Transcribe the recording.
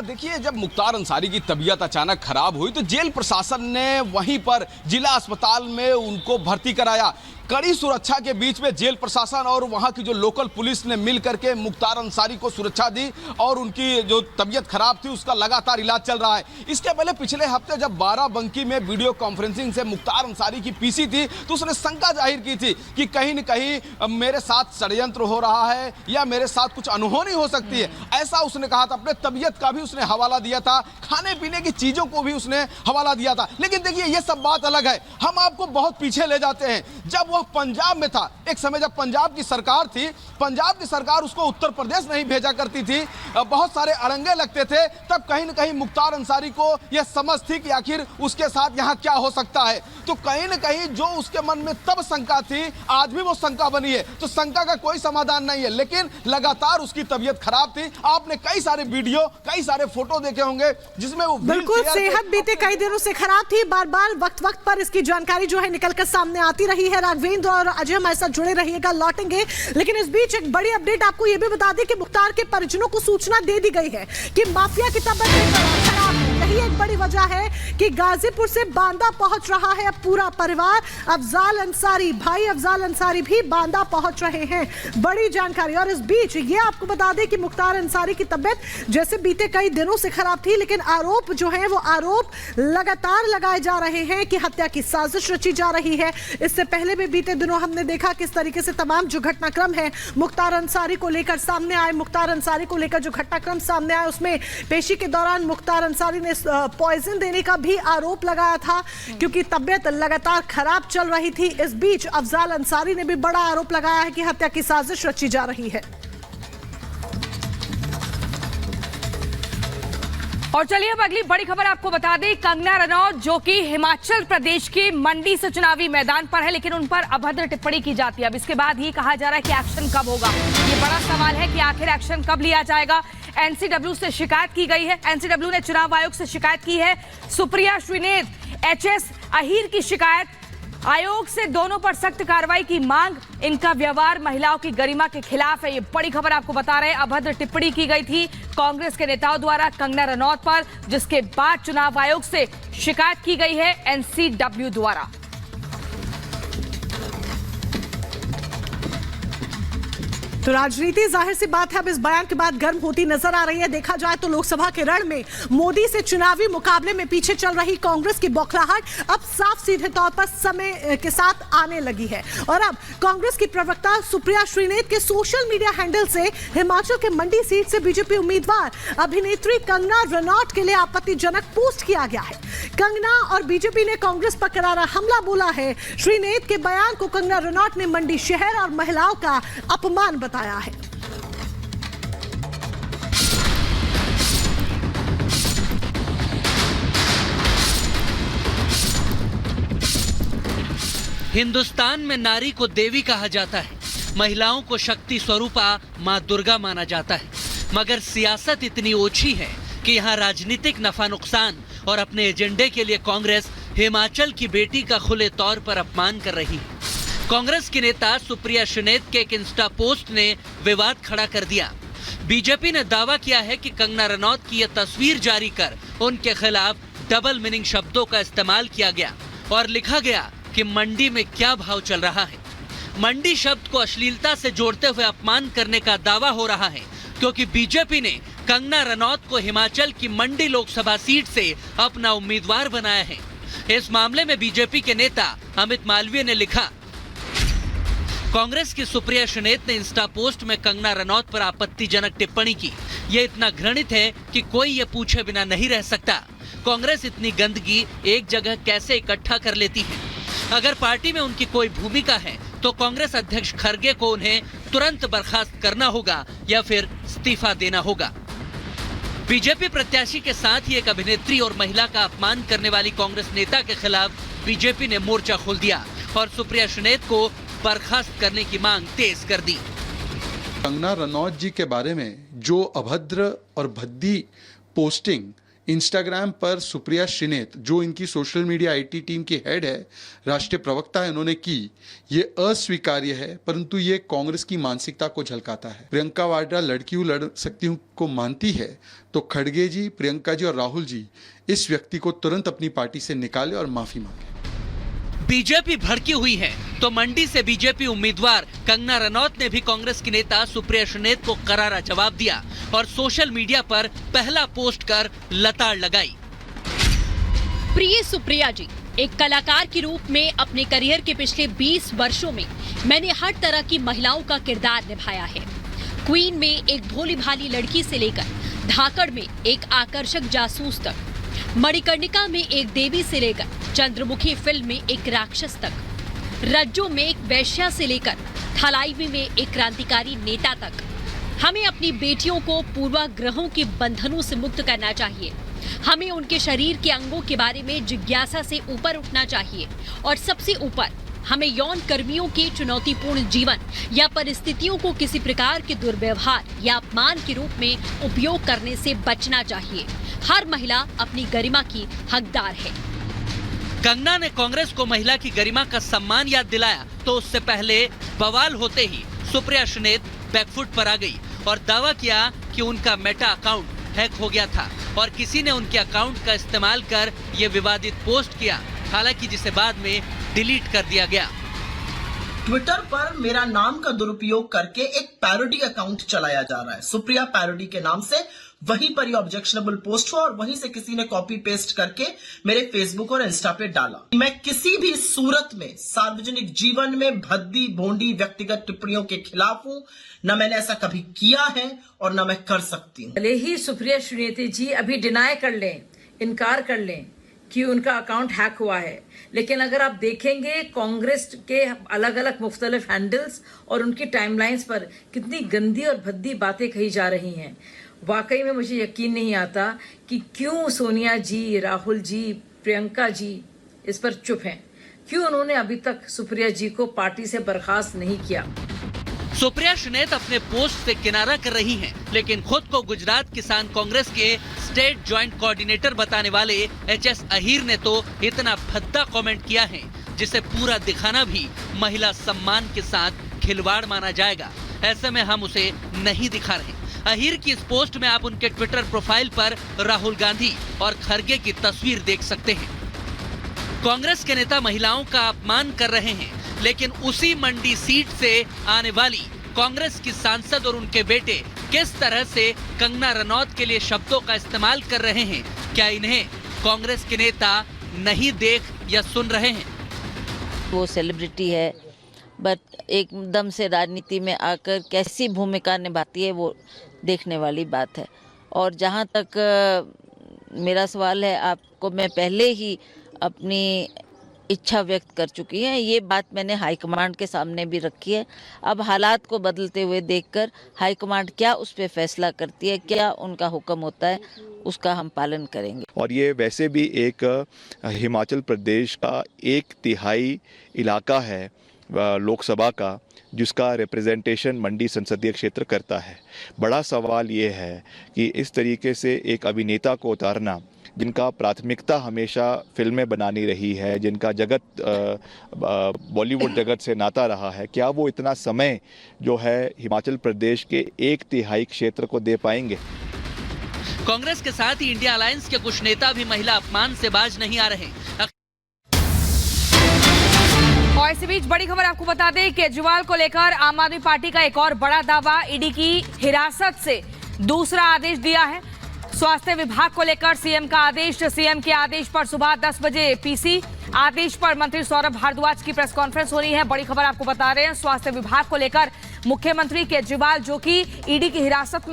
देखिए, जब मुख्तार अंसारी की तबीयत अचानक खराब हुई तो जेल प्रशासन ने वहीं पर जिला अस्पताल में उनको भर्ती कराया। कड़ी सुरक्षा के बीच में जेल प्रशासन और वहां की जो लोकल पुलिस ने मिल करके मुख्तार अंसारी को सुरक्षा दी और उनकी जो तबीयत खराब थी उसका लगातार इलाज चल रहा है। इसके पहले पिछले हफ्ते जब बाराबंकी में वीडियो कॉन्फ्रेंसिंग से मुख्तार अंसारी की पीसी थी तो उसने शंका जाहिर की थी कि कहीं न कहीं मेरे साथ षड्यंत्र हो रहा है या मेरे साथ कुछ अनहोनी हो सकती है, ऐसा उसने कहा था। अपने तबीयत का भी उसने हवाला दिया था, खाने पीने की चीजों को भी उसने हवाला दिया था। लेकिन देखिए, ये सब बात अलग है। हम आपको बहुत पीछे ले जाते हैं। जब वह पंजाब में था, एक समय जब पंजाब की सरकार थी, पंजाब की सरकार उसको उत्तर प्रदेश नहीं भेजा करती थी, बहुत सारे अड़ंगे लगते थे, तब कहीं न कहीं मुख्तार अंसारी को यह समझ थी कि आखिर उसके साथ यहाँ क्या हो सकता है। तो कहीं न कहीं जो उसके मन में तब शंका थी, आज भी वो शंका बनी है। तो शंका का कोई समाधान नहीं है, लेकिन लगातार उसकी तबीयत खराब थी। आपने कई सारे वीडियो, कई सारे फोटो देखे होंगे जिसमें वो बिल्कुल सेहत बीते कई दिनों से खराब थी। बार बार वक्त वक्त पर इसकी जानकारी जो है निकलकर सामने आती रही है। राघवेंद्र और अजय हमारे साथ जुड़े रहिएगा, लौटेंगे। लेकिन इस बीच एक बड़ी अपडेट आपको यह भी बता दें कि मुख्तार के परिजनों को सूचना दे दी गई है कि माफिया की तबीयत खराब है। यही एक बड़ी वजह है कि गाजीपुर से बांदा पहुंच रहा है अब पूरा परिवार। अफजाल अंसारी, भाई अफजाल अंसारी भी बांदा पहुंच रहे हैं। बड़ी जानकारी। और इस बीच ये आपको बता दें कि मुख्तार अंसारी की तबीयत जैसे बीते कई दिनों से खराब थी, लेकिन आरोप जो है वो आरोप लगातार लगाए जा रहे हैं कि हत्या की साजिश रची जा रही है। इससे पहले भी बीते दिनों हमने देखा किस तरीके से तमाम जो घटनाक्रम है मुख्तार अंसारी को लेकर सामने आए। मुख्तार अंसारी को लेकर जो घटनाक्रम सामने आए उसमें पेशी के दौरान मुख्तार अंसारी ने पॉइजन देने का भी आरोप लगाया था क्योंकि तबीयत लगातार खराब चल रही थी। इस बीच अफजाल अंसारी ने भी बड़ा आरोप लगाया है कि हत्या की साजिश रची जा रही है। और चलिए अब अगली बड़ी खबर आपको बता दें। कंगना रनौत जो कि हिमाचल प्रदेश के मंडी से चुनावी मैदान पर है, लेकिन उन पर अभद्र टिप्पणी की जाती है। अब इसके बाद ये कहा जा रहा है कि एक्शन कब होगा। ये बड़ा सवाल है कि आखिर एक्शन कब लिया जाएगा। एनसीडब्ल्यू से शिकायत की गई है। एनसीडब्ल्यू ने चुनाव आयोग से शिकायत की है। सुप्रिया श्रीनेत, एचएस अहीर की शिकायत। आयोग से दोनों पर सख्त कार्रवाई की मांग। इनका व्यवहार महिलाओं की गरिमा के खिलाफ है। ये बड़ी खबर आपको बता रहे हैं। अभद्र टिप्पणी की गई थी कांग्रेस के नेताओं द्वारा कंगना रनौत पर, जिसके बाद चुनाव आयोग से शिकायत की गई है एनसीडब्ल्यू द्वारा। तो राजनीति जाहिर सी बात है अब इस बयान के बाद गर्म होती नजर आ रही है। देखा जाए तो लोकसभा के रण में मोदी से चुनावी मुकाबले में पीछे चल रही कांग्रेस की बौखलाहट अब साफ सीधे तौर पर समय के साथ आने लगी है। और अब कांग्रेस की प्रवक्ता सुप्रिया श्रीनेत के सोशल मीडिया हैंडल से हिमाचल के मंडी सीट से बीजेपी उम्मीदवार अभिनेत्री कंगना रनौत के लिए आपत्तिजनक पोस्ट किया गया है। कंगना और बीजेपी ने कांग्रेस पर करारा हमला बोला है। श्रीनेत के बयान को कंगना रनौत ने मंडी शहर और महिलाओं का अपमान बताया है। हिंदुस्तान में नारी को देवी कहा जाता है, महिलाओं को शक्ति स्वरूपा मां दुर्गा माना जाता है। मगर सियासत इतनी ओछी है कि यहाँ राजनीतिक नफा नुकसान और अपने एजेंडे के लिए कांग्रेस हिमाचल की बेटी का खुले तौर पर अपमान कर रही है। कांग्रेस की नेता सुप्रिया श्रीनेत के एक इंस्टा पोस्ट ने विवाद खड़ा कर दिया। बीजेपी ने दावा किया है कि कंगना रनौत की यह तस्वीर जारी कर उनके खिलाफ डबल मीनिंग शब्दों का इस्तेमाल किया गया और लिखा गया कि मंडी में क्या भाव चल रहा है। मंडी शब्द को अश्लीलता से जोड़ते हुए अपमान करने का दावा हो रहा है क्योंकि बीजेपी ने कंगना रनौत को हिमाचल की मंडी लोकसभा सीट से अपना उम्मीदवार बनाया है। इस मामले में बीजेपी के नेता अमित मालवीय ने लिखा, कांग्रेस की सुप्रिया श्रीनेत ने इंस्टा पोस्ट में कंगना रनौत पर आपत्तिजनक टिप्पणी की। ये इतना घृणित है कि कोई ये पूछे बिना नहीं रह सकता। कांग्रेस इतनी गंदगी एक जगह कैसे इकट्ठा कर लेती है। अगर पार्टी में उनकी कोई भूमिका है तो कांग्रेस अध्यक्ष खरगे को उन्हें तुरंत बर्खास्त करना होगा या फिर इस्तीफा देना होगा। बीजेपी प्रत्याशी के साथ ही एक अभिनेत्री और महिला का अपमान करने वाली कांग्रेस नेता के खिलाफ बीजेपी ने मोर्चा खोल दिया और सुप्रिया श्रीनेत को बर्खास्त करने की मांग तेज कर दी। कंगना रनौत जी के बारे में जो अभद्र और भद्दी पोस्टिंग इंस्टाग्राम पर सुप्रिया श्रीनेत, जो इनकी सोशल मीडिया आईटी टीम की हेड है, राष्ट्रीय प्रवक्ता है, उन्होंने की, ये अस्वीकार्य है, परंतु ये कांग्रेस की मानसिकता को झलकाता है। प्रियंका वाड्रा लड़की हूँ लड़ सकती हूँ को मानती है तो खड़गे जी, प्रियंका जी और राहुल जी इस व्यक्ति को तुरंत अपनी पार्टी से निकाले और माफी मांगे। बीजेपी भड़की हुई है तो मंडी से बीजेपी उम्मीदवार कंगना रनौत ने भी कांग्रेस की नेता सुप्रिया श्रीनेत को करारा जवाब दिया और सोशल मीडिया पर पहला पोस्ट कर लताड़ लगाई। प्रिय सुप्रिया जी, एक कलाकार के रूप में अपने करियर के पिछले 20 वर्षों में मैंने हर तरह की महिलाओं का किरदार निभाया है। क्वीन में एक भोली भाली लड़की से लेकर धाकड़ में एक आकर्षक जासूस तक, मणिकर्णिका में एक देवी से लेकर चंद्रमुखी फिल्म में एक राक्षस तक, रज्जो में एक वैश्या से लेकर थलाईवी में एक क्रांतिकारी नेता तक। हमें अपनी बेटियों को पूर्वाग्रहों के बंधनों से मुक्त करना चाहिए। हमें उनके शरीर के अंगों के बारे में जिज्ञासा से ऊपर उठना चाहिए और सबसे ऊपर हमें यौन कर्मियों के चुनौतीपूर्ण जीवन या परिस्थितियों को किसी प्रकार के दुर्व्यवहार या अपमान के रूप में उपयोग करने से बचना चाहिए। हर महिला अपनी गरिमा की हकदार है। कंगना ने कांग्रेस को महिला की गरिमा का सम्मान याद दिलाया तो उससे पहले बवाल होते ही सुप्रिया श्रीनेत बैकफुट पर आ गई और दावा किया कि उनका मेटा अकाउंट हैक हो गया था और किसी ने उनके अकाउंट का इस्तेमाल कर ये विवादित पोस्ट किया, हालांकि जिसे बाद में डिलीट कर दिया गया। ट्विटर पर मेरा नाम का दुरुपयोग करके एक पैरोडी अकाउंट चलाया जा रहा है, सुप्रिया पैरोडी के नाम से। वहीं पर ये ऑब्जेक्शनेबल पोस्ट हुआ और वहीं से किसी ने कॉपी पेस्ट करके मेरे फेसबुक और इंस्टा पे डाला। मैं किसी भी सूरत में सार्वजनिक जीवन में भद्दी भोंडी व्यक्तिगत टिप्पणियों के खिलाफ हूं, न मैंने ऐसा कभी किया है और न मैं कर सकती हूँ। भले ही सुप्रिया श्रीनेत जी अभी डिनाई कर लें, इनकार कर लें कि उनका अकाउंट हैक हुआ है, लेकिन अगर आप देखेंगे कांग्रेस के अलग अलग मुख्तलिफ हैंडल्स और उनकी टाइमलाइंस पर कितनी गंदी और भद्दी बातें कही जा रही हैं। वाकई में मुझे यकीन नहीं आता कि क्यों सोनिया जी, राहुल जी, प्रियंका जी इस पर चुप हैं। क्यों उन्होंने अभी तक सुप्रिया जी को पार्टी से बर्खास्त नहीं किया। सुप्रिया श्रीनेत अपने पोस्ट से किनारा कर रही हैं, लेकिन खुद को गुजरात किसान कांग्रेस के स्टेट ज्वाइंट कोऑर्डिनेटर बताने वाले एचएस अहीर ने तो इतना भद्दा कमेंट किया है जिसे पूरा दिखाना भी महिला सम्मान के साथ खिलवाड़ माना जाएगा। ऐसे में हम उसे नहीं दिखा रहे। अहीर की इस पोस्ट में आप उनके ट्विटर प्रोफाइल पर राहुल गांधी और खड़गे की तस्वीर देख सकते हैं। कांग्रेस के नेता महिलाओं का अपमान कर रहे हैं, लेकिन उसी मंडी सीट से आने वाली कांग्रेस की सांसद और उनके बेटे किस तरह से कंगना रनौत के लिए शब्दों का इस्तेमाल कर रहे हैं, क्या इन्हें कांग्रेस के नेता नहीं देख या सुन रहे हैं? वो सेलिब्रिटी है, बट एकदम से राजनीति में आकर कैसी भूमिका निभाती है वो देखने वाली बात है। और जहाँ तक मेरा सवाल है, आपको मैं पहले ही अपनी इच्छा व्यक्त कर चुकी है। ये बात मैंने हाईकमांड के सामने भी रखी है। अब हालात को बदलते हुए देखकर हाईकमांड क्या उस पर फैसला करती है, क्या उनका हुक्म होता है, उसका हम पालन करेंगे। और ये वैसे भी एक हिमाचल प्रदेश का 1/3 इलाका है लोकसभा का, जिसका रिप्रेजेंटेशन मंडी संसदीय क्षेत्र करता है। बड़ा सवाल ये है कि इस तरीके से एक अभिनेता को उतारना, जिनका प्राथमिकता हमेशा फिल्में बनानी रही है, जिनका जगत बॉलीवुड जगत से नाता रहा है, क्या वो इतना समय जो है हिमाचल प्रदेश के 1/3 क्षेत्र को दे पाएंगे? कांग्रेस के साथ ही इंडिया अलायंस के कुछ नेता भी महिला अपमान से बाज नहीं आ रहे। और इसी बीच बड़ी खबर आपको बता दें, केजरीवाल को लेकर आम आदमी पार्टी का एक और बड़ा दावा, ईडी की हिरासत से दूसरा आदेश दिया है। स्वास्थ्य विभाग को लेकर सीएम का आदेश, सीएम के आदेश पर सुबह 10 बजे पीसी, आदेश पर मंत्री सौरभ भारद्वाज की प्रेस कॉन्फ्रेंस हो रही है। बड़ी खबर आपको बता रहे हैं, स्वास्थ्य विभाग को लेकर मुख्यमंत्री केजरीवाल जो कि ईडी की हिरासत में